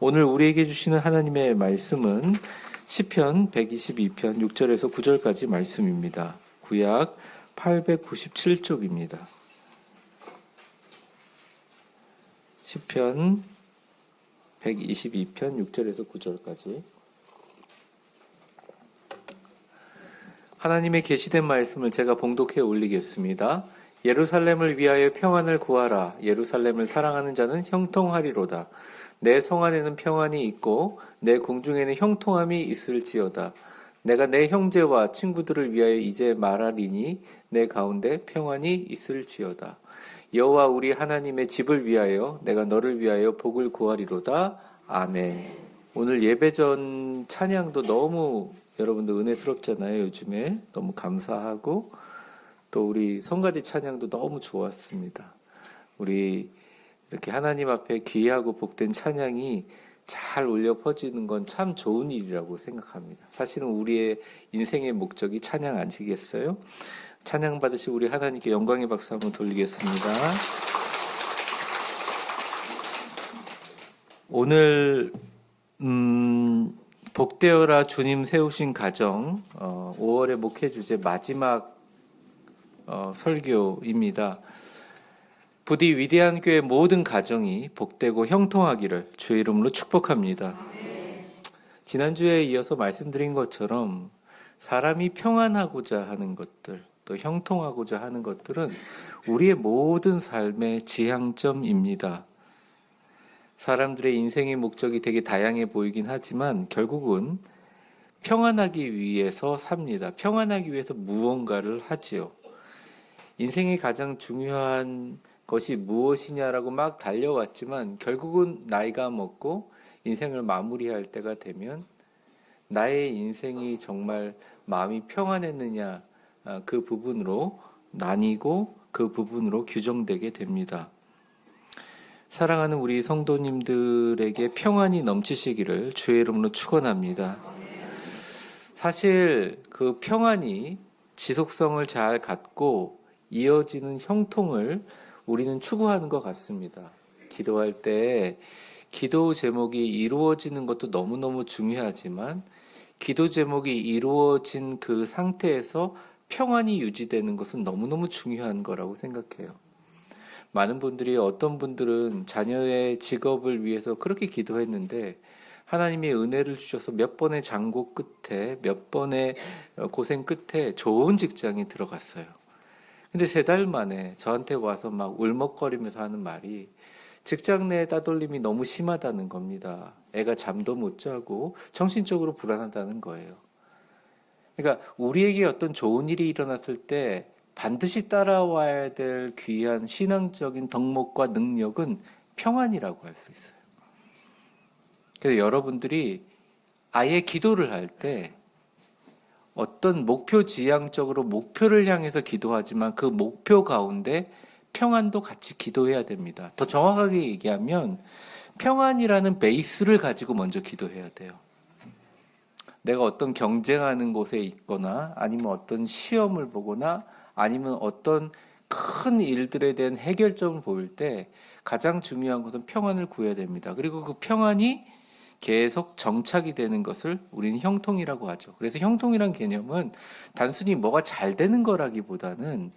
오늘 우리에게 주시는 하나님의 말씀은 시편 122편 6절에서 9절까지 말씀입니다. 구약 897쪽입니다. 시편 122편 6절에서 9절까지 하나님의 계시된 말씀을 제가 봉독해 올리겠습니다. 예루살렘을 위하여 평안을 구하라. 예루살렘을 사랑하는 자는 형통하리로다. 내 성 안에는 평안이 있고 내 궁중에는 형통함이 있을지어다. 내가 내 형제와 친구들을 위하여 이제 말하리니 내 가운데 평안이 있을지어다. 여호와 우리 하나님의 집을 위하여 내가 너를 위하여 복을 구하리로다. 아멘. 오늘 예배 전 찬양도 너무 여러분들 은혜스럽잖아요. 요즘에 너무 감사하고 또 우리 성가대 찬양도 너무 좋았습니다. 우리 이렇게 하나님 앞에 귀하고 복된 찬양이 잘 울려 퍼지는 건 참 좋은 일이라고 생각합니다. 사실은 우리의 인생의 목적이 찬양 아니겠어요? 찬양 받으시고 우리 하나님께 영광의 박수 한번 돌리겠습니다. 오늘 복되어라 주님 세우신 가정 5월의 목회 주제 마지막 설교입니다. 부디 위대한 교회 모든 가정이 복되고 형통하기를 주의 이름으로 축복합니다. 지난주에 이어서 말씀드린 것처럼 사람이 평안하고자 하는 것들, 또 형통하고자 하는 것들은 우리의 모든 삶의 지향점입니다. 사람들의 인생의 목적이 되게 다양해 보이긴 하지만 결국은 평안하기 위해서 삽니다. 평안하기 위해서 무언가를 하지요. 인생의 가장 중요한 것이 무엇이냐라고 막 달려왔지만 결국은 나이가 먹고 인생을 마무리할 때가 되면 나의 인생이 정말 마음이 평안했느냐 그 부분으로 나뉘고 그 부분으로 규정되게 됩니다. 사랑하는 우리 성도님들에게 평안이 넘치시기를 주의 이름으로 축원합니다. 사실 그 평안이 지속성을 잘 갖고 이어지는 형통을 우리는 추구하는 것 같습니다. 기도할 때 기도 제목이 이루어지는 것도 너무너무 중요하지만 기도 제목이 이루어진 그 상태에서 평안이 유지되는 것은 너무너무 중요한 거라고 생각해요. 많은 분들이 어떤 분들은 자녀의 직업을 위해서 그렇게 기도했는데 하나님이 은혜를 주셔서 몇 번의 장고 끝에 몇 번의 고생 끝에 좋은 직장에 들어갔어요. 근데 3달 만에 저한테 와서 막 울먹거리면서 하는 말이 직장 내 따돌림이 너무 심하다는 겁니다. 애가 잠도 못 자고 정신적으로 불안하다는 거예요. 그러니까 우리에게 어떤 좋은 일이 일어났을 때 반드시 따라와야 될 귀한 신앙적인 덕목과 능력은 평안이라고 할 수 있어요. 그래서 여러분들이 아예 기도를 할 때 어떤 목표 지향적으로 목표를 향해서 기도하지만 그 목표 가운데 평안도 같이 기도해야 됩니다. 더 정확하게 얘기하면 평안이라는 베이스를 가지고 먼저 기도해야 돼요. 내가 어떤 경쟁하는 곳에 있거나 아니면 어떤 시험을 보거나 아니면 어떤 큰 일들에 대한 해결점을 보일 때 가장 중요한 것은 평안을 구해야 됩니다. 그리고 그 평안이 계속 정착이 되는 것을 우리는 형통이라고 하죠. 그래서 형통이란 개념은 단순히 뭐가 잘 되는 거라기보다는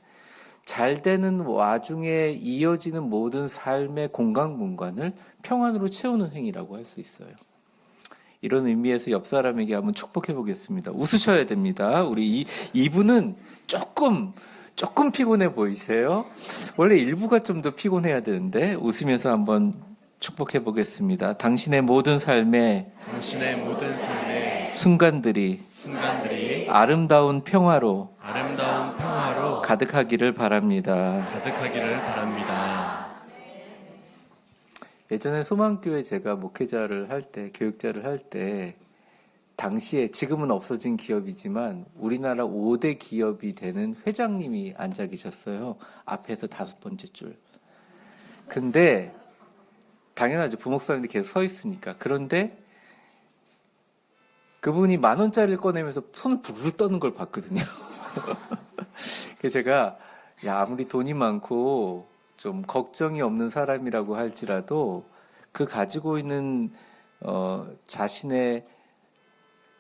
잘 되는 와중에 이어지는 모든 삶의 공간을 평안으로 채우는 행위라고 할 수 있어요. 이런 의미에서 옆 사람에게 한번 축복해 보겠습니다. 웃으셔야 됩니다. 우리 이분은 조금 피곤해 보이세요? 원래 일부가 좀 더 피곤해야 되는데 웃으면서 한번 축복해 보겠습니다. 당신의 모든 삶의 순간들이 아름다운 평화로 가득하기를 바랍니다. 예전에 소망교회 제가 목회자를 할 때, 교육자를 할 때 당시에 지금은 없어진 기업이지만 우리나라 5대 기업이 되는 회장님이 앉아 계셨어요. 앞에서 5번째 줄. 근데 당연하죠. 부목사님들이 계속 서 있으니까. 그런데 그분이 10,000원짜리를 꺼내면서 손을 부르르 떠는 걸 봤거든요. 그래서 제가 아무리 돈이 많고 좀 걱정이 없는 사람이라고 할지라도 그 가지고 있는 자신의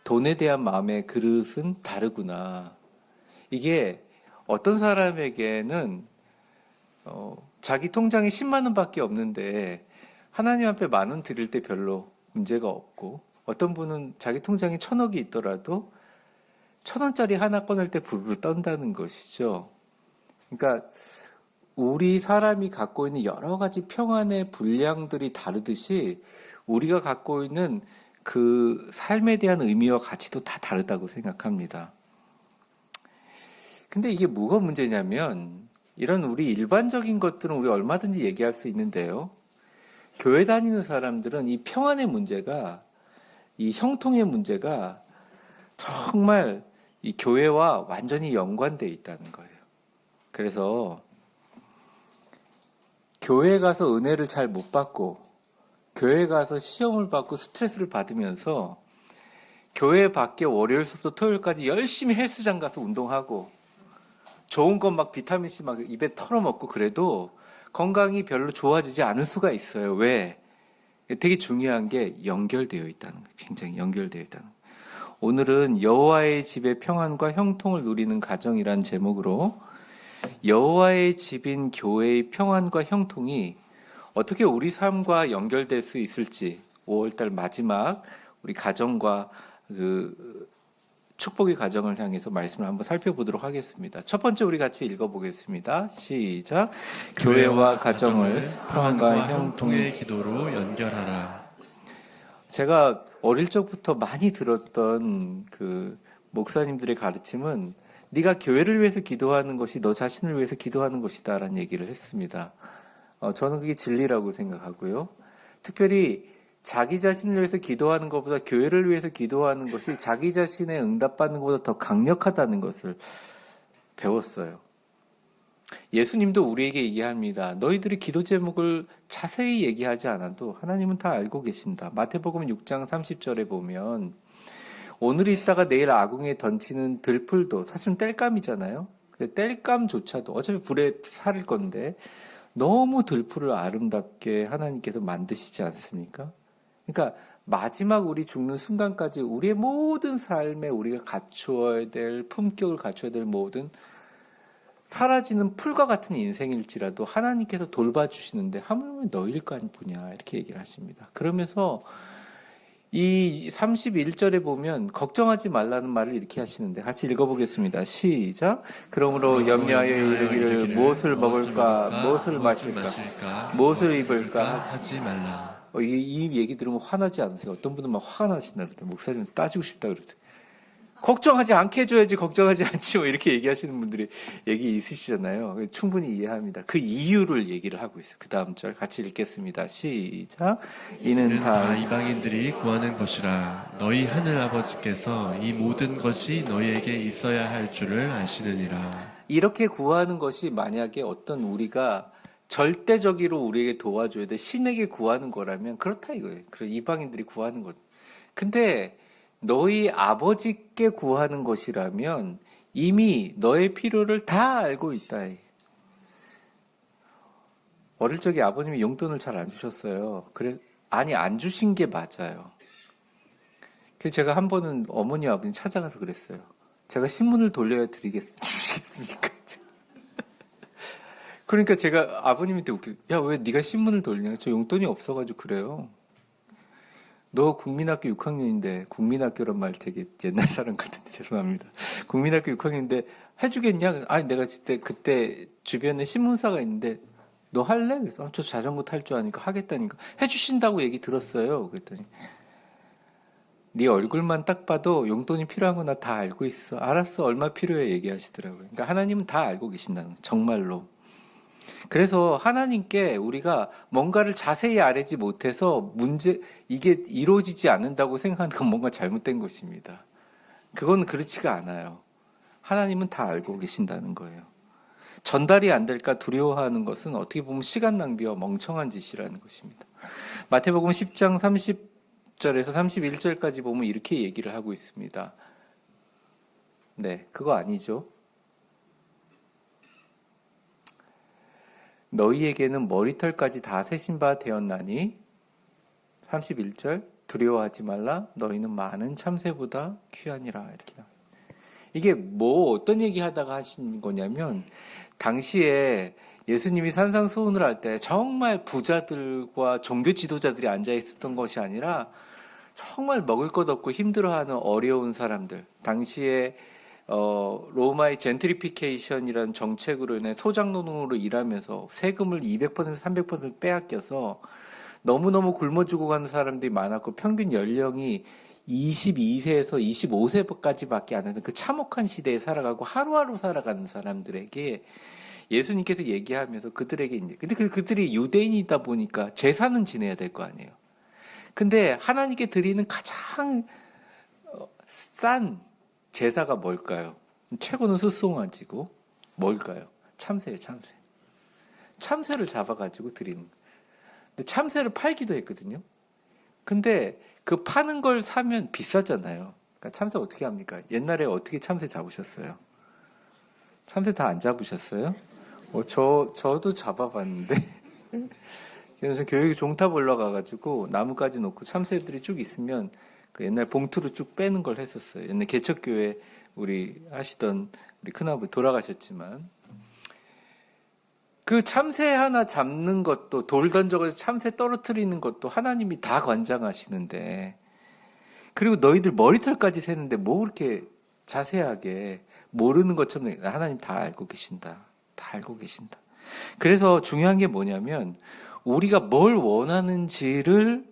돈에 대한 마음의 그릇은 다르구나. 이게 어떤 사람에게는 자기 통장에 10만 원밖에 없는데 하나님 앞에 10,000원 드릴 때 별로 문제가 없고, 어떤 분은 자기 통장에 1,000억이 있더라도 1,000원짜리 하나 꺼낼 때 부르르 떤다는 것이죠. 그러니까 우리 사람이 갖고 있는 여러 가지 평안의 분량들이 다르듯이 우리가 갖고 있는 그 삶에 대한 의미와 가치도 다 다르다고 생각합니다. 근데 이게 뭐가 문제냐면, 이런 우리 일반적인 것들은 우리 얼마든지 얘기할 수 있는데요. 교회 다니는 사람들은 이 평안의 문제가, 이 형통의 문제가 정말 이 교회와 완전히 연관되어 있다는 거예요. 그래서 교회 가서 은혜를 잘 못 받고, 교회 가서 시험을 받고 스트레스를 받으면서 교회 밖에 월요일부터 토요일까지 열심히 헬스장 가서 운동하고 좋은 것 막 비타민C 막 입에 털어먹고 그래도 건강이 별로 좋아지지 않을 수가 있어요. 왜? 되게 중요한 게 연결되어 있다는 거예요. 굉장히 연결되어 있다는 거예요. 오늘은 여호와의 집의 평안과 형통을 누리는 가정이란 제목으로 여호와의 집인 교회의 평안과 형통이 어떻게 우리 삶과 연결될 수 있을지 5월달 마지막 우리 가정과 그 축복의 가정을 향해서 말씀을 한번 살펴보도록 하겠습니다. 첫 번째 우리 같이 읽어보겠습니다. 시작. 교회와 가정을 평안과 형통의 기도로 연결하라. 제가 어릴 적부터 많이 들었던 그 목사님들의 가르침은 네가 교회를 위해서 기도하는 것이 너 자신을 위해서 기도하는 것이다라는 얘기를 했습니다. 저는 그게 진리라고 생각하고요. 특별히 자기 자신을 위해서 기도하는 것보다 교회를 위해서 기도하는 것이 자기 자신의 응답받는 것보다 더 강력하다는 것을 배웠어요. 예수님도 우리에게 얘기합니다. 너희들이 기도 제목을 자세히 얘기하지 않아도 하나님은 다 알고 계신다. 마태복음 6장 30절에 보면 오늘 있다가 내일 아궁이에 던지는 들풀도 사실은 땔감이잖아요. 땔감조차도 어차피 불에 살을 건데 너무 들풀을 아름답게 하나님께서 만드시지 않습니까? 그러니까 마지막 우리 죽는 순간까지 우리의 모든 삶에 우리가 갖추어야 될 품격을 갖춰야 될 모든 사라지는 풀과 같은 인생일지라도 하나님께서 돌봐주시는데 하물며 너희일 거 아니냐 이렇게 얘기를 하십니다. 그러면서 이 31절에 보면 걱정하지 말라는 말을 이렇게 하시는데 같이 읽어보겠습니다. 시작. 그러므로 염려하여 이르기를 무엇을 먹을까, 무엇을 마실까, 무엇을 입을까 하지 말라. 이 얘기 들으면 화나지 않으세요? 어떤 분은 막 화나신다 그러더라고요. 목사님 따지고 싶다 그러더라고요. 걱정하지 않게 해줘야지 걱정하지 않지 뭐 이렇게 얘기하시는 분들이 얘기 있으시잖아요. 충분히 이해합니다. 그 이유를 얘기를 하고 있어요. 그 다음 절 같이 읽겠습니다. 시작. 이는 다 이방인들이 구하는 것이라. 너희 하늘 아버지께서 이 모든 것이 너희에게 있어야 할 줄을 아시느니라. 이렇게 구하는 것이 만약에 어떤 우리가 절대적으로 우리에게 도와줘야 돼 신에게 구하는 거라면 그렇다 이거예요. 그래서 이방인들이 구하는 것. 근데 너희 아버지께 구하는 것이라면 이미 너의 필요를 다 알고 있다. 어릴 적에 아버님이 용돈을 잘 안 주셨어요. 안 주신 게 맞아요. 그래서 제가 한 번은 어머니 아버님 찾아가서 그랬어요. 제가 신문을 돌려야 주시겠습니까? 그러니까 제가 아버님한테 웃겨. 야, 왜 네가 신문을 돌리냐? 저 용돈이 없어가지고 그래요. 너 국민학교 6학년인데 국민학교란 말 되게 옛날 사람 같은데 죄송합니다. 국민학교 6학년인데 해주겠냐? 아니 내가 그때 주변에 신문사가 있는데 너 할래? 그래서 저 자전거 탈 줄 아니까 하겠다니까 해주신다고 얘기 들었어요. 그랬더니 네 얼굴만 딱 봐도 용돈이 필요한 거 나 다 알고 있어. 알았어 얼마 필요해 얘기하시더라고요. 그러니까 하나님은 다 알고 계신다는 거예요. 정말로. 그래서 하나님께 우리가 뭔가를 자세히 알지 못해서 이게 이루어지지 않는다고 생각하는 건 뭔가 잘못된 것입니다. 그건 그렇지가 않아요. 하나님은 다 알고 계신다는 거예요. 전달이 안 될까 두려워하는 것은 어떻게 보면 시간 낭비와 멍청한 짓이라는 것입니다. 마태복음 10장 30절에서 31절까지 보면 이렇게 얘기를 하고 있습니다. 네, 그거 아니죠. 너희에게는 머리털까지 다 세신 바 되었나니 31절 두려워하지 말라. 너희는 많은 참새보다 귀하니라. 이렇게 나와요. 이게 뭐 어떤 얘기 하다가 하신 거냐면 당시에 예수님이 산상수훈을 할 때 정말 부자들과 종교 지도자들이 앉아 있었던 것이 아니라 정말 먹을 것 없고 힘들어하는 어려운 사람들. 당시에 로마의 젠트리피케이션이라는 정책으로 인해 소작노동으로 일하면서 세금을 200% 300% 빼앗겨서 너무너무 굶어 죽어가는 사람들이 많았고 평균 연령이 22세에서 25세까지밖에 안 되는 그 참혹한 시대에 살아가고 하루하루 살아가는 사람들에게 예수님께서 얘기하면서 그들에게 이제 근데 그들이 유대인이다 보니까 제사는 지내야 될 거 아니에요. 근데 하나님께 드리는 가장 싼 제사가 뭘까요? 최고는 수송아지고 뭘까요? 참새예요, 참새. 참새를 잡아가지고 드리는 거예요. 근데 참새를 팔기도 했거든요. 근데 그 파는 걸 사면 비싸잖아요. 그러니까 참새 어떻게 합니까? 옛날에 어떻게 참새 잡으셨어요? 참새 다 안 잡으셨어요? 저도 잡아봤는데. 그래서 교육이 종탑 올라가가지고 나무까지 놓고 참새들이 쭉 있으면 그 옛날 봉투로 쭉 빼는 걸 했었어요. 옛날 개척교회 우리 하시던 우리 큰아버지 돌아가셨지만 그 참새 하나 잡는 것도 돌 던져가지고 참새 떨어뜨리는 것도 하나님이 다 관장하시는데 그리고 너희들 머리털까지 세는데 뭐 그렇게 자세하게 모르는 것처럼 하나님 다 알고 계신다. 다 알고 계신다. 그래서 중요한 게 뭐냐면 우리가 뭘 원하는지를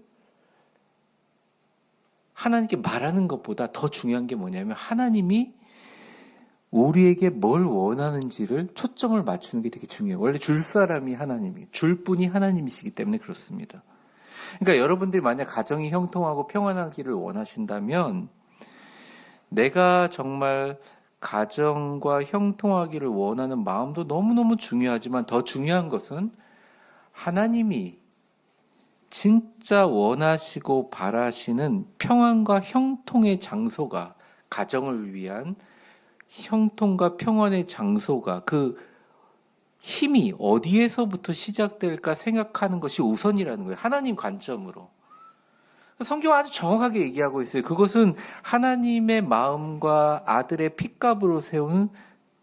하나님께 말하는 것보다 더 중요한 게 뭐냐면 하나님이 우리에게 뭘 원하는지를 초점을 맞추는 게 되게 중요해요. 원래 줄 사람이 하나님이, 줄 분이 하나님이시기 때문에 그렇습니다. 그러니까 여러분들이 만약 가정이 형통하고 평안하기를 원하신다면 내가 정말 가정과 형통하기를 원하는 마음도 너무너무 중요하지만 더 중요한 것은 하나님이 진짜 원하시고 바라시는 평안과 형통의 장소가 가정을 위한 형통과 평안의 장소가 그 힘이 어디에서부터 시작될까 생각하는 것이 우선이라는 거예요. 하나님 관점으로. 성경은 아주 정확하게 얘기하고 있어요. 그것은 하나님의 마음과 아들의 핏값으로 세운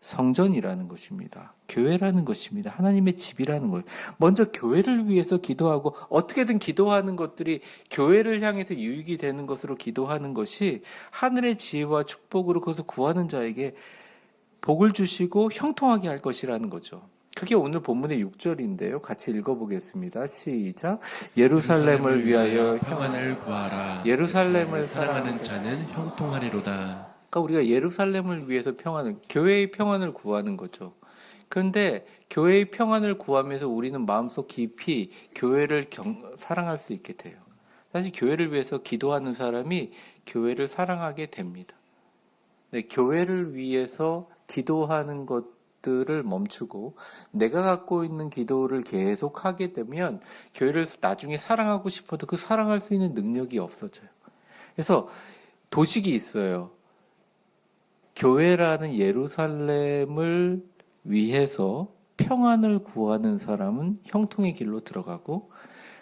성전이라는 것입니다. 교회라는 것입니다. 하나님의 집이라는 거예요. 먼저 교회를 위해서 기도하고 어떻게든 기도하는 것들이 교회를 향해서 유익이 되는 것으로 기도하는 것이 하늘의 지혜와 축복으로 그것을 구하는 자에게 복을 주시고 형통하게 할 것이라는 거죠. 그게 오늘 본문의 6절인데요. 같이 읽어보겠습니다. 시작. 예루살렘을 위하여 평안을 구하라. 예루살렘을 사랑하는 자는 형통하리로다. 그러니까 우리가 예루살렘을 위해서 교회의 평안을 구하는 거죠. 그런데 교회의 평안을 구하면서 우리는 마음속 깊이 교회를 사랑할 수 있게 돼요. 사실 교회를 위해서 기도하는 사람이 교회를 사랑하게 됩니다. 네, 교회를 위해서 기도하는 것들을 멈추고 내가 갖고 있는 기도를 계속 하게 되면 교회를 나중에 사랑하고 싶어도 그 사랑할 수 있는 능력이 없어져요. 그래서 도식이 있어요. 교회라는 예루살렘을 위해서 평안을 구하는 사람은 형통의 길로 들어가고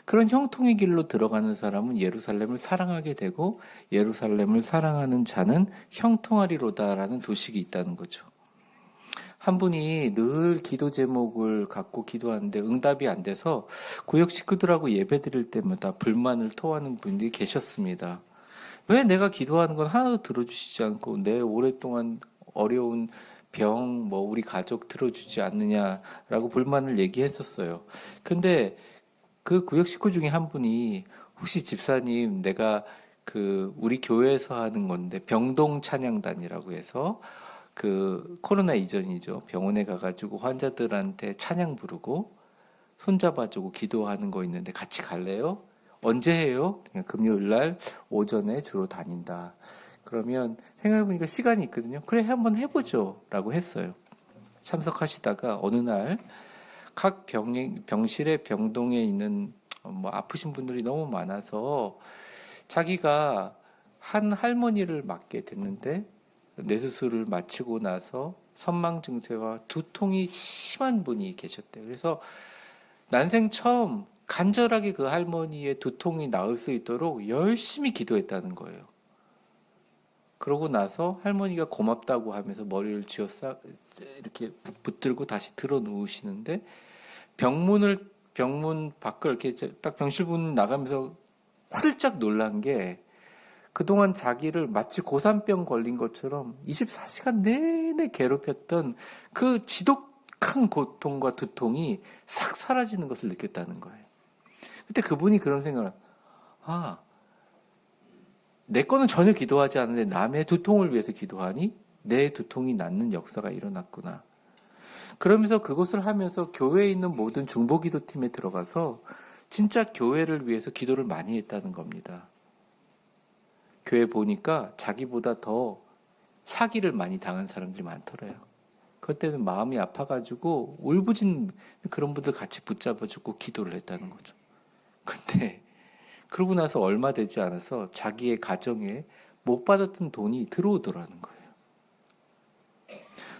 그런 형통의 길로 들어가는 사람은 예루살렘을 사랑하게 되고 예루살렘을 사랑하는 자는 형통하리로다라는 도식이 있다는 거죠. 한 분이 늘 기도 제목을 갖고 기도하는데 응답이 안 돼서 구역 식구들하고 예배 드릴 때마다 불만을 토하는 분들이 계셨습니다. 왜 내가 기도하는 건 하나도 들어주시지 않고 내 오랫동안 어려운 병, 우리 가족 들어주지 않느냐라고 불만을 얘기했었어요. 근데 그 구역 식구 중에 한 분이 혹시 집사님 내가 우리 교회에서 하는 건데 병동 찬양단이라고 해서 코로나 이전이죠. 병원에 가가지고 환자들한테 찬양 부르고 손잡아주고 기도하는 거 있는데 같이 갈래요? 언제 해요? 금요일 날 오전에 주로 다닌다. 그러면 생각해보니까 시간이 있거든요. 그래 한번 해보죠 라고 했어요. 참석하시다가 어느 날 각 병실에 병동에 있는 아프신 분들이 너무 많아서 자기가 한 할머니를 맡게 됐는데 뇌수술을 마치고 나서 선망 증세와 두통이 심한 분이 계셨대요. 그래서 난생 처음 간절하게 그 할머니의 두통이 나을 수 있도록 열심히 기도했다는 거예요. 그러고 나서 할머니가 고맙다고 하면서 머리를 쥐어싸 이렇게 붙들고 다시 들어 누우시는데 병문 밖을 이렇게 딱 병실문 나가면서 화들짝 놀란 게 그동안 자기를 마치 고산병 걸린 것처럼 24시간 내내 괴롭혔던 그 지독한 고통과 두통이 싹 사라지는 것을 느꼈다는 거예요. 그때 그분이 그런 생각을, 내 거는 전혀 기도하지 않는데 남의 두통을 위해서 기도하니 내 두통이 낫는 역사가 일어났구나. 그러면서 그것을 하면서 교회에 있는 모든 중보기도팀에 들어가서 진짜 교회를 위해서 기도를 많이 했다는 겁니다. 교회 보니까 자기보다 더 사기를 많이 당한 사람들이 많더래요. 그것 때문에 마음이 아파가지고 울부짖는 그런 분들 같이 붙잡아주고 기도를 했다는 거죠. 근데 그러고 나서 얼마 되지 않아서 자기의 가정에 못 받았던 돈이 들어오더라는 거예요.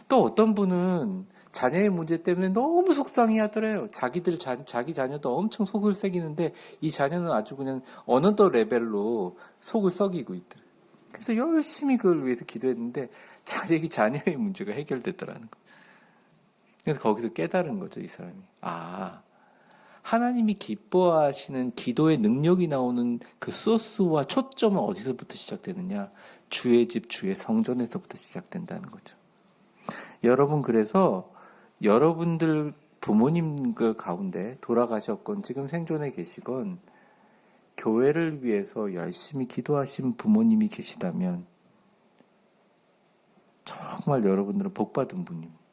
또 어떤 분은 자녀의 문제 때문에 너무 속상해 하더래요. 자기 자녀도 엄청 속을 새기는데 이 자녀는 아주 그냥 어느덧 레벨로 속을 썩이고 있더래요. 그래서 열심히 그걸 위해서 기도했는데 자녀의 문제가 해결됐더라는 거예요. 그래서 거기서 깨달은 거죠, 이 사람이. 하나님이 기뻐하시는 기도의 능력이 나오는 그 소스와 초점은 어디서부터 시작되느냐? 주의 집, 주의 성전에서부터 시작된다는 거죠. 여러분, 그래서 여러분들 부모님 가운데 돌아가셨건 지금 생존해 계시건 교회를 위해서 열심히 기도하신 부모님이 계시다면 정말 여러분들은 복받은 분입니다.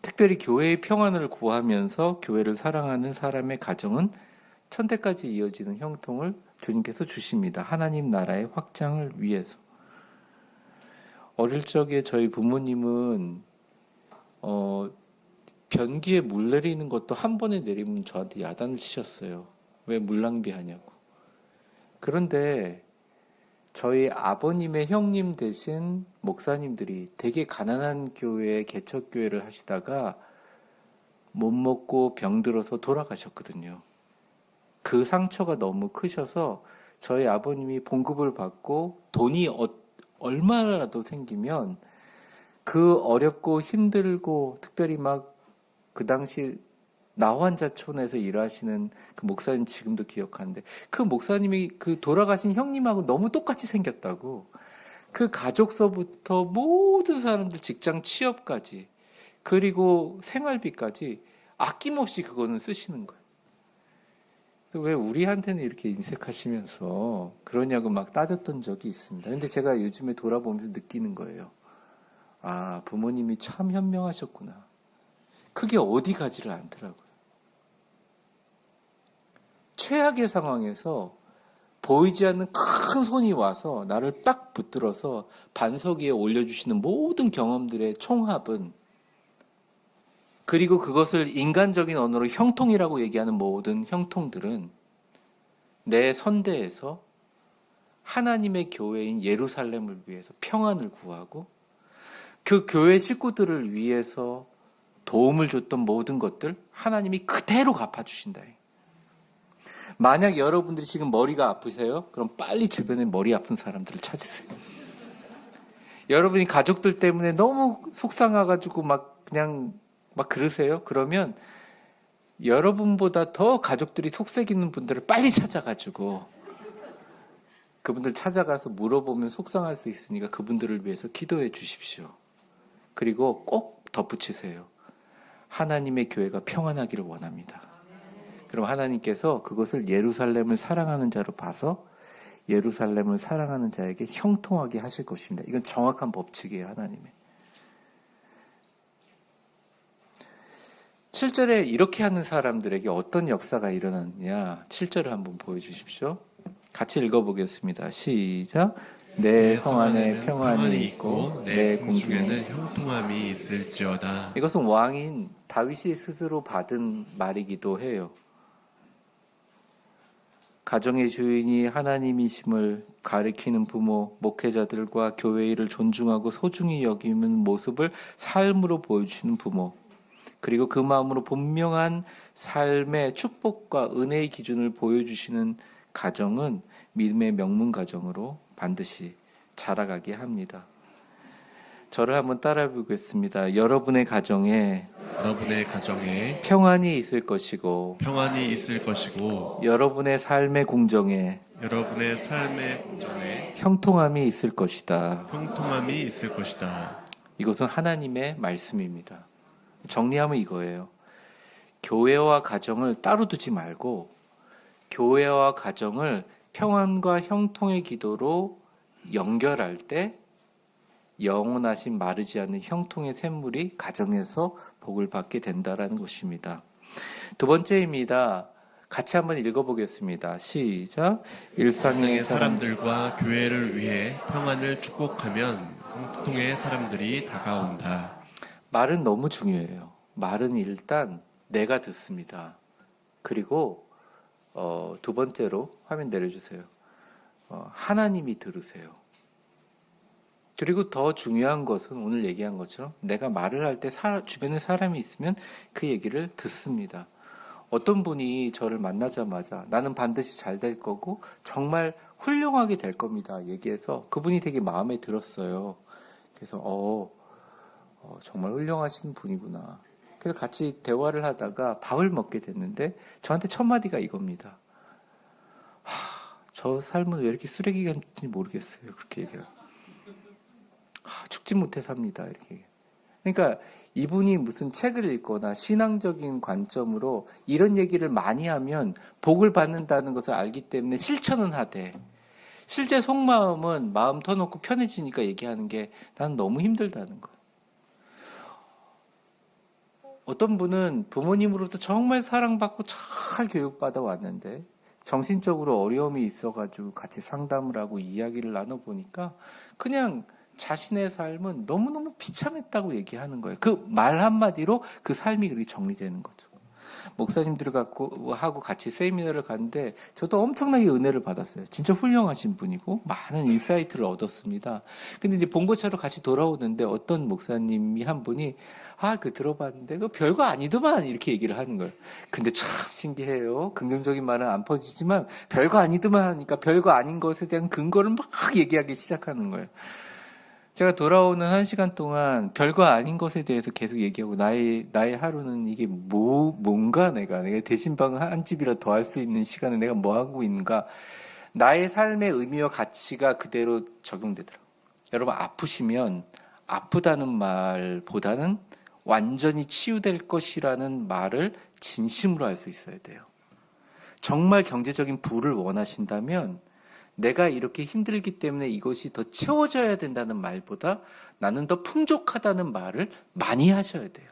특별히 교회의 평안을 구하면서 교회를 사랑하는 사람의 가정은 천대까지 이어지는 형통을 주님께서 주십니다. 하나님 나라의 확장을 위해서. 어릴 적에 저희 부모님은 변기에 물 내리는 것도 한 번에 내리면 저한테 야단을 치셨어요. 왜 물 낭비하냐고. 그런데 저희 아버님의 형님 되신 목사님들이 되게 가난한 교회에 개척교회를 하시다가 못 먹고 병들어서 돌아가셨거든요. 그 상처가 너무 크셔서 저희 아버님이 봉급을 받고 돈이 얼마라도 생기면 그 어렵고 힘들고 특별히 막 그 당시 나환자촌에서 일하시는 그 목사님 지금도 기억하는데 그 목사님이 그 돌아가신 형님하고 너무 똑같이 생겼다고 그 가족서부터 모든 사람들 직장 취업까지 그리고 생활비까지 아낌없이 그거는 쓰시는 거예요. 왜 우리한테는 이렇게 인색하시면서 그러냐고 막 따졌던 적이 있습니다. 근데 제가 요즘에 돌아보면서 느끼는 거예요. 부모님이 참 현명하셨구나. 그게 어디 가지를 않더라고요. 최악의 상황에서 보이지 않는 큰 손이 와서 나를 딱 붙들어서 반석 위에 올려주시는 모든 경험들의 총합은 그리고 그것을 인간적인 언어로 형통이라고 얘기하는 모든 형통들은 내 선대에서 하나님의 교회인 예루살렘을 위해서 평안을 구하고 그 교회 식구들을 위해서 도움을 줬던 모든 것들 하나님이 그대로 갚아주신다. 만약 여러분들이 지금 머리가 아프세요? 그럼 빨리 주변에 머리 아픈 사람들을 찾으세요. 여러분이 가족들 때문에 너무 속상해가지고 그냥 그러세요? 그러면 여러분보다 더 가족들이 속색이는 분들을 빨리 찾아가지고 그분들 찾아가서 물어보면 속상할 수 있으니까 그분들을 위해서 기도해 주십시오. 그리고 꼭 덧붙이세요. 하나님의 교회가 평안하기를 원합니다. 그럼 하나님께서 그것을 예루살렘을 사랑하는 자로 봐서 예루살렘을 사랑하는 자에게 형통하게 하실 것입니다. 이건 정확한 법칙이에요, 하나님의. 7절에 이렇게 하는 사람들에게 어떤 역사가 일어났느냐. 7절을 한번 보여주십시오. 같이 읽어보겠습니다. 시작. 내 성 안에 평안이 있고 내 공중에는 형통함이 있을지어다. 이것은 왕인 다윗이 스스로 받은 말이기도 해요. 가정의 주인이 하나님이심을 가리키는 부모, 목회자들과 교회 일을 존중하고 소중히 여기는 모습을 삶으로 보여주시는 부모. 그리고 그 마음으로 분명한 삶의 축복과 은혜의 기준을 보여주시는 가정은 믿음의 명문 가정으로 반드시 자라가게 합니다. 저를 한번 따라해 보겠습니다. 여러분의 가정에 평안이 있을 것이고 여러분의 삶의 공정에 형통함이 있을 것이다. 이것은 하나님의 말씀입니다. 정리하면 이거예요. 교회와 가정을 따로 두지 말고 교회와 가정을 평안과 형통의 기도로 연결할 때 영원하신 마르지 않는 형통의 샘물이 가정에서 복을 받게 된다라는 것입니다. 두 번째입니다. 같이 한번 읽어보겠습니다. 시작. 일상의 사람들과 교회를 위해 평안을 축복하면 형통의 사람들이 다가온다. 말은 너무 중요해요. 말은 일단 내가 듣습니다. 그리고 두 번째로 화면 내려주세요. 하나님이 들으세요. 그리고 더 중요한 것은 오늘 얘기한 것처럼 내가 말을 할 때 주변에 사람이 있으면 그 얘기를 듣습니다. 어떤 분이 저를 만나자마자 나는 반드시 잘 될 거고 정말 훌륭하게 될 겁니다. 얘기해서 그분이 되게 마음에 들었어요. 그래서 정말 훌륭하신 분이구나. 그래서 같이 대화를 하다가 밥을 먹게 됐는데 저한테 첫 마디가 이겁니다. 저 삶은 왜 이렇게 쓰레기 같은지 모르겠어요. 그렇게 얘기해요. 죽지 못해 삽니다. 이렇게. 그러니까 이분이 무슨 책을 읽거나 신앙적인 관점으로 이런 얘기를 많이 하면 복을 받는다는 것을 알기 때문에 실천은 하되 실제 속마음은 마음 터놓고 편해지니까 얘기하는 게 나는 너무 힘들다는 거예요. 어떤 분은 부모님으로부터 정말 사랑받고 잘 교육받아 왔는데 정신적으로 어려움이 있어가지고 같이 상담을 하고 이야기를 나눠보니까 그냥 자신의 삶은 너무너무 비참했다고 얘기하는 거예요. 그 말 한마디로 그 삶이 그렇게 정리되는 거죠. 목사님들을 하고 같이 세미나를 갔는데 저도 엄청나게 은혜를 받았어요. 진짜 훌륭하신 분이고 많은 인사이트를 얻었습니다. 근데 이제 본고차로 같이 돌아오는데 어떤 목사님이 한 분이 들어봤는데 그거 별거 아니더만 이렇게 얘기를 하는 거예요. 근데 참 신기해요. 긍정적인 말은 안 퍼지지만 별거 아니더만 하니까 별거 아닌 것에 대한 근거를 막 얘기하기 시작하는 거예요. 제가 돌아오는 1시간 동안 별거 아닌 것에 대해서 계속 얘기하고 나의 하루는 이게 뭔가 내가 대신방 한 집이라 더 할 수 있는 시간에 내가 뭐 하고 있는가. 나의 삶의 의미와 가치가 그대로 적용되더라고요. 여러분 아프시면 아프다는 말보다는 완전히 치유될 것이라는 말을 진심으로 할 수 있어야 돼요. 정말 경제적인 부를 원하신다면 내가 이렇게 힘들기 때문에 이것이 더 채워져야 된다는 말보다 나는 더 풍족하다는 말을 많이 하셔야 돼요.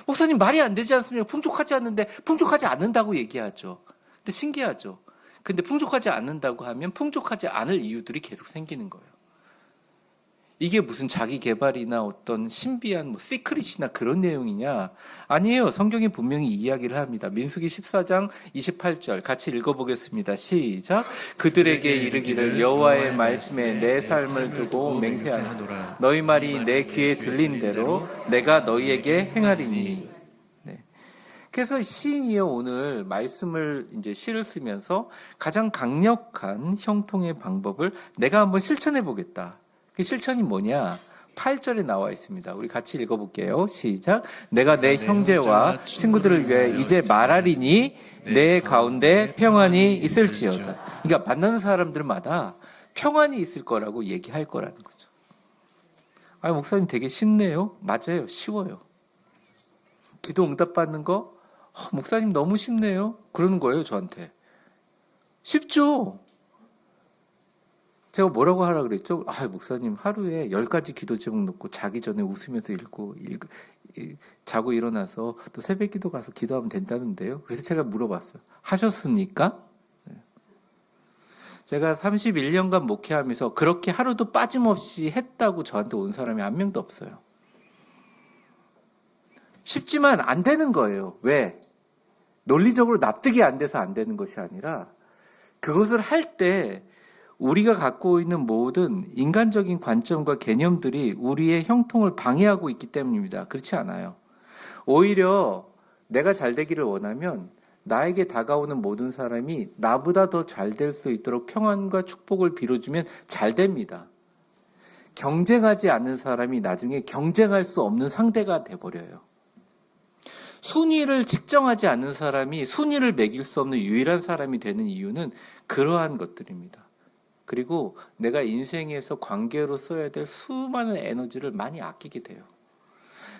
목사님 말이 안 되지 않습니까? 풍족하지 않는데 풍족하지 않는다고 얘기하죠. 근데 신기하죠. 근데 풍족하지 않는다고 하면 풍족하지 않을 이유들이 계속 생기는 거예요. 이게 무슨 자기 개발이나 어떤 신비한 시크릿이나 그런 내용이냐? 아니에요. 성경이 분명히 이야기를 합니다. 민수기 14장 28절 같이 읽어보겠습니다. 시작. 그들에게 이르기를 여호와의 말씀에 내 삶을 두고 맹세하노라. 너희 말이 내 귀에 들린 대로 내가 너희에게 행하리니. 네. 그래서 시인이요 오늘 말씀을 이제 시를 쓰면서 가장 강력한 형통의 방법을 내가 한번 실천해 보겠다. 그 실천이 뭐냐? 8절에 나와 있습니다. 우리 같이 읽어볼게요. 시작. 내가 내 형제와 친구들을 위해 이제 말하리니 내 가운데 평안이 있을지어다. 그러니까 만나는 사람들마다 평안이 있을 거라고 얘기할 거라는 거죠. 목사님 되게 쉽네요. 맞아요. 쉬워요. 기도 응답받는 거 목사님 너무 쉽네요. 그러는 거예요. 저한테. 쉽죠. 제가 뭐라고 하라 그랬죠? 목사님 하루에 10가지 기도 제목 놓고 자기 전에 웃으면서 자고 일어나서 또 새벽 기도 가서 기도하면 된다는데요. 그래서 제가 물어봤어요. 하셨습니까? 제가 31년간 목회하면서 그렇게 하루도 빠짐없이 했다고 저한테 온 사람이 한 명도 없어요. 쉽지만 안 되는 거예요. 왜? 논리적으로 납득이 안 돼서 안 되는 것이 아니라 그것을 할 때 우리가 갖고 있는 모든 인간적인 관점과 개념들이 우리의 형통을 방해하고 있기 때문입니다. 그렇지 않아요. 오히려 내가 잘 되기를 원하면 나에게 다가오는 모든 사람이 나보다 더 잘 될 수 있도록 평안과 축복을 빌어주면 잘 됩니다. 경쟁하지 않는 사람이 나중에 경쟁할 수 없는 상대가 돼버려요. 순위를 측정하지 않는 사람이 순위를 매길 수 없는 유일한 사람이 되는 이유는 그러한 것들입니다. 그리고 내가 인생에서 관계로 써야 될 수많은 에너지를 많이 아끼게 돼요.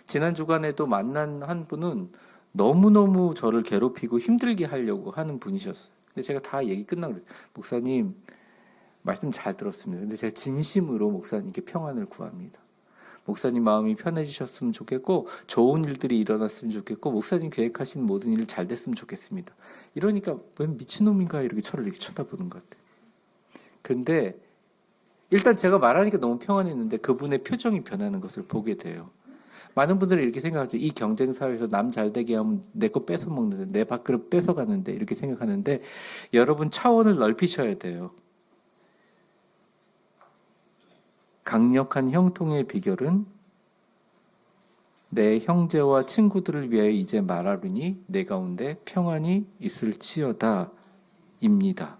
지난 주간에도 만난 한 분은 너무너무 저를 괴롭히고 힘들게 하려고 하는 분이셨어요. 근데 제가 다 얘기 끝나고 그랬어요. 목사님, 말씀 잘 들었습니다. 근데 제가 진심으로 목사님께 평안을 구합니다. 목사님 마음이 편해지셨으면 좋겠고 좋은 일들이 일어났으면 좋겠고 목사님 계획하신 모든 일 잘 됐으면 좋겠습니다. 이러니까 웬 미친놈인가 이렇게 저를 이렇게 쳐다보는 것 같아요. 근데 일단 제가 말하니까 너무 평안했는데 그분의 표정이 변하는 것을 보게 돼요. 많은 분들이 이렇게 생각하죠. 이 경쟁 사회에서 남 잘 되게 하면 내 거 뺏어 먹는데 내 밥그릇 뺏어가는데 이렇게 생각하는데 여러분 차원을 넓히셔야 돼요. 강력한 형통의 비결은 내 형제와 친구들을 위하여 이제 말하르니 내 가운데 평안이 있을지어다 입니다.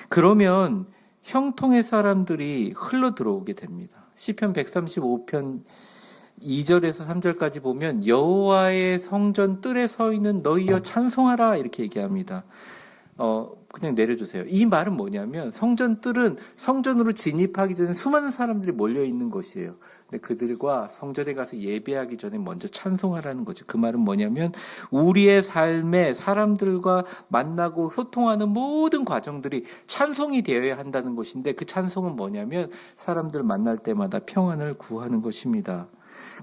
그러면 형통의 사람들이 흘러 들어오게 됩니다. 시편 135편 2절에서 3절까지 보면 여호와의 성전 뜰에 서 있는 너희여 찬송하라 이렇게 얘기합니다. 그냥 내려주세요. 이 말은 뭐냐면 성전 뜰은 성전으로 진입하기 전에 수많은 사람들이 몰려 있는 곳이에요. 근데 그들과 성전에 가서 예배하기 전에 먼저 찬송하라는 거죠. 그 말은 뭐냐면 우리의 삶에 사람들과 만나고 소통하는 모든 과정들이 찬송이 되어야 한다는 것인데 그 찬송은 뭐냐면 사람들 만날 때마다 평안을 구하는 것입니다.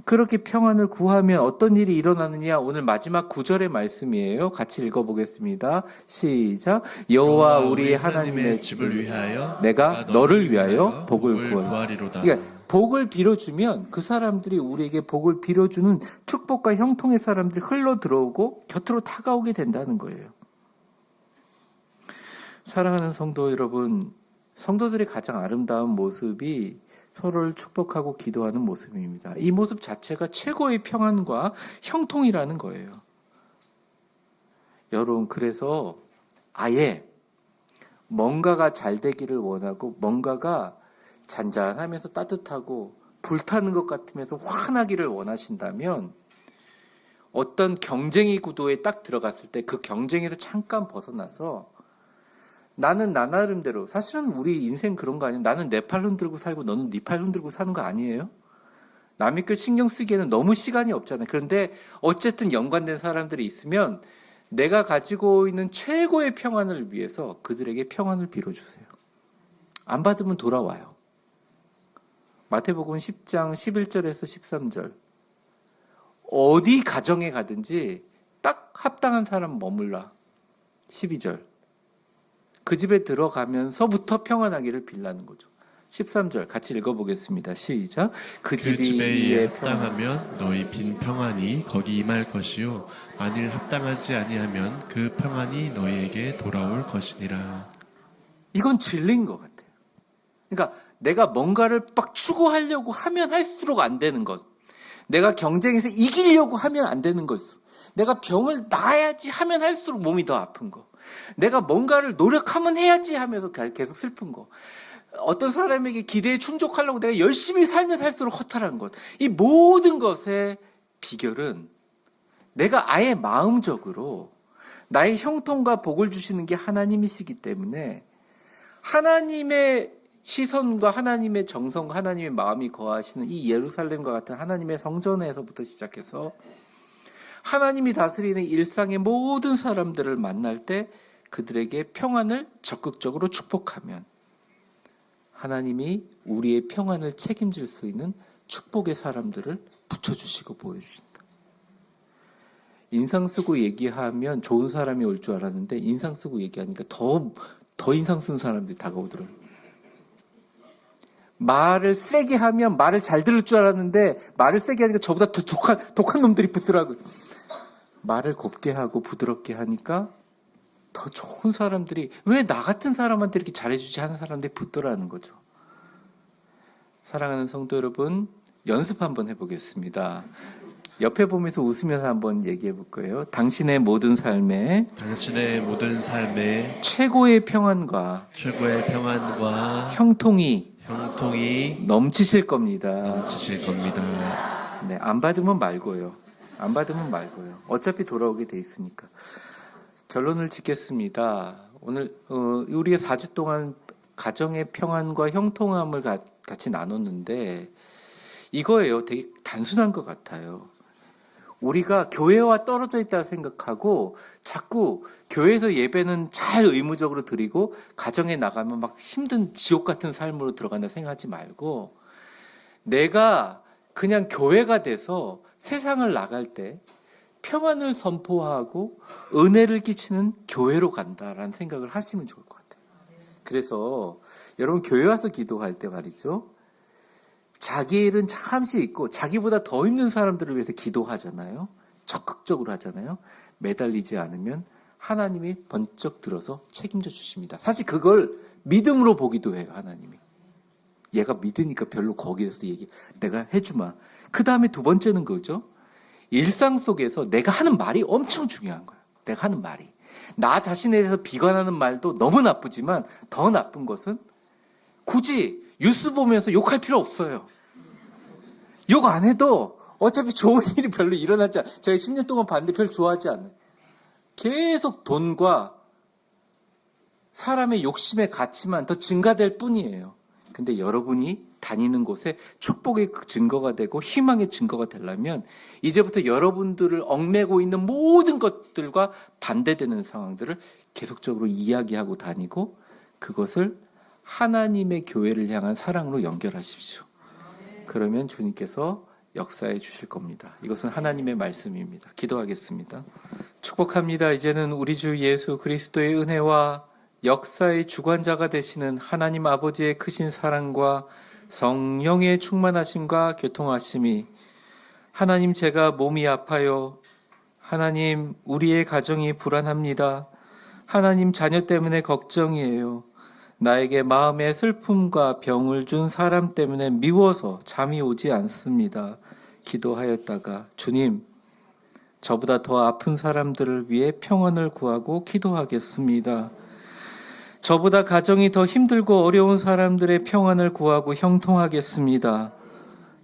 그렇게 평안을 구하면 어떤 일이 일어나느냐 오늘 마지막 9절의 말씀이에요. 같이 읽어보겠습니다. 시작. 여호와 우리 하나님의 집을 위하여 내가 너를 위하여 복을 구하리로다. 그러니까 복을 빌어주면 그 사람들이 우리에게 복을 빌어주는 축복과 형통의 사람들이 흘러 들어오고 곁으로 다가오게 된다는 거예요. 사랑하는 성도 여러분, 성도들의 가장 아름다운 모습이 서로를 축복하고 기도하는 모습입니다. 이 모습 자체가 최고의 평안과 형통이라는 거예요. 여러분, 그래서 아예 뭔가가 잘 되기를 원하고 뭔가가 잔잔하면서 따뜻하고 불타는 것 같으면서 환하기를 원하신다면 어떤 경쟁의 구도에 딱 들어갔을 때 그 경쟁에서 잠깐 벗어나서 나는 나 나름대로 사실은 우리 인생 그런 거 아니에요? 나는 내 팔 흔들고 살고 너는 네 팔 흔들고 사는 거 아니에요? 남의 걸 신경 쓰기에는 너무 시간이 없잖아요. 그런데 어쨌든 연관된 사람들이 있으면 내가 가지고 있는 최고의 평안을 위해서 그들에게 평안을 빌어주세요. 안 받으면 돌아와요. 마태복음 10장 11절에서 13절 어디 가정에 가든지 딱 합당한 사람 머물라. 12절 그 집에 들어가면서부터 평안하기를 빌라는 거죠. 13절 같이 읽어보겠습니다. 시작. 그 집에 이에 합당하면 너희 빈 평안이 거기 임할 것이요 만일 합당하지 아니하면 그 평안이 너희에게 돌아올 것이니라. 이건 진리인 것 같아요. 그러니까 내가 뭔가를 막 추구하려고 하면 할수록 안 되는 것. 내가 경쟁에서 이기려고 하면 안 되는 것. 내가 병을 나아야지 하면 할수록 몸이 더 아픈 거. 내가 뭔가를 노력하면 해야지 하면서 계속 슬픈 거. 어떤 사람에게 기대에 충족하려고 내가 열심히 살면 살수록 허탈한 것. 이 모든 것의 비결은 내가 아예 마음적으로 나의 형통과 복을 주시는 게 하나님이시기 때문에 하나님의 시선과 하나님의 정성과 하나님의 마음이 거하시는 이 예루살렘과 같은 하나님의 성전에서부터 시작해서 하나님이 다스리는 일상의 모든 사람들을 만날 때 그들에게 평안을 적극적으로 축복하면 하나님이 우리의 평안을 책임질 수 있는 축복의 사람들을 붙여주시고 보여주신다. 인상 쓰고 얘기하면 좋은 사람이 올 줄 알았는데 인상 쓰고 얘기하니까 더 인상 쓴 사람들이 다가오더라고요. 말을 세게 하면 말을 잘 들을 줄 알았는데 말을 세게 하니까 저보다 더 독한 놈들이 붙더라고요. 말을 곱게 하고 부드럽게 하니까 더 좋은 사람들이 왜 나 같은 사람한테 이렇게 잘해주지 하는 사람들이 붙더라는 거죠. 사랑하는 성도 여러분, 연습 한번 해보겠습니다. 옆에 보면서 웃으면서 한번 얘기해 볼 거예요. 당신의 모든 삶에 당신의 모든 삶에 최고의 평안과 최고의 평안과 형통이 넘치실 겁니다. 겁니다. 네, 안 받으면 말고요. 안 받으면 말고요. 어차피 돌아오게 돼 있으니까. 결론을 짓겠습니다. 오늘 우리가 4주 동안 가정의 평안과 형통함을 같이 나눴는데 이거예요. 되게 단순한 것 같아요. 우리가 교회와 떨어져 있다 생각하고 자꾸 교회에서 예배는 잘 의무적으로 드리고 가정에 나가면 막 힘든 지옥 같은 삶으로 들어간다 생각하지 말고 내가 그냥 교회가 돼서 세상을 나갈 때 평안을 선포하고 은혜를 끼치는 교회로 간다라는 생각을 하시면 좋을 것 같아요. 그래서 여러분 교회 와서 기도할 때 말이죠. 자기 일은 잠시 있고 자기보다 더 힘든 사람들을 위해서 기도하잖아요. 적극적으로 하잖아요. 매달리지 않으면 하나님이 번쩍 들어서 책임져 주십니다. 사실 그걸 믿음으로 보기도 해요. 하나님이. 얘가 믿으니까 별로 거기에서 내가 해주마. 그 다음에 두 번째는 거죠. 일상 속에서 내가 하는 말이 엄청 중요한 거예요. 내가 하는 말이. 나 자신에 대해서 비관하는 말도 너무 나쁘지만 더 나쁜 것은 굳이 뉴스 보면서 욕할 필요 없어요. 욕 안 해도 어차피 좋은 일이 별로 일어나지 않아요. 제가 10년 동안 봤는데 별로 좋아하지 않아요. 계속 돈과 사람의 욕심의 가치만 더 증가될 뿐이에요. 근데 여러분이 다니는 곳에 축복의 증거가 되고 희망의 증거가 되려면 이제부터 여러분들을 얽매고 있는 모든 것들과 반대되는 상황들을 계속적으로 이야기하고 다니고 그것을 하나님의 교회를 향한 사랑으로 연결하십시오. 그러면 주님께서 역사해 주실 겁니다. 이것은 하나님의 말씀입니다. 기도하겠습니다. 축복합니다. 이제는 우리 주 예수 그리스도의 은혜와 역사의 주관자가 되시는 하나님 아버지의 크신 사랑과 성령의 충만하심과 교통하심이 하나님 제가 몸이 아파요. 하나님 우리의 가정이 불안합니다. 하나님 자녀 때문에 걱정이에요. 나에게 마음의 슬픔과 병을 준 사람 때문에 미워서 잠이 오지 않습니다. 기도하였다가 주님 저보다 더 아픈 사람들을 위해 평안을 구하고 기도하겠습니다. 저보다 가정이 더 힘들고 어려운 사람들의 평안을 구하고 형통하겠습니다.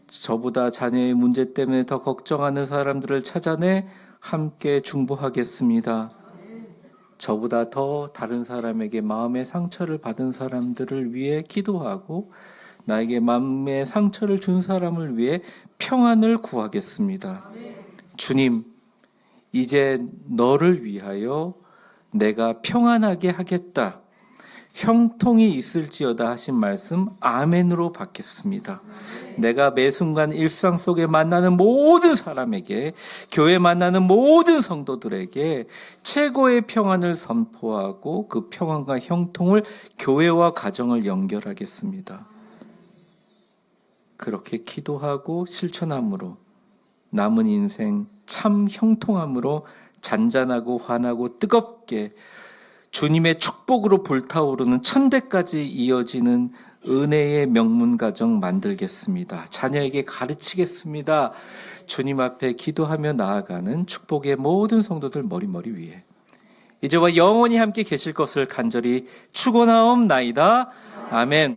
저보다 자녀의 문제 때문에 더 걱정하는 사람들을 찾아내 함께 중보하겠습니다. 저보다 더 다른 사람에게 마음의 상처를 받은 사람들을 위해 기도하고 나에게 마음의 상처를 준 사람을 위해 평안을 구하겠습니다. 주님, 이제 너를 위하여 내가 평안하게 하겠다. 형통이 있을지어다 하신 말씀 아멘으로 받겠습니다. 내가 매 순간 일상 속에 만나는 모든 사람에게 교회 만나는 모든 성도들에게 최고의 평안을 선포하고 그 평안과 형통을 교회와 가정을 연결하겠습니다. 그렇게 기도하고 실천함으로 남은 인생 참 형통함으로 잔잔하고 환하고 뜨겁게 주님의 축복으로 불타오르는 천대까지 이어지는 은혜의 명문 가정 만들겠습니다. 자녀에게 가르치겠습니다. 주님 앞에 기도하며 나아가는 축복의 모든 성도들 머리머리 위에 이제와 영원히 함께 계실 것을 간절히 축원하옵나이다. 아멘.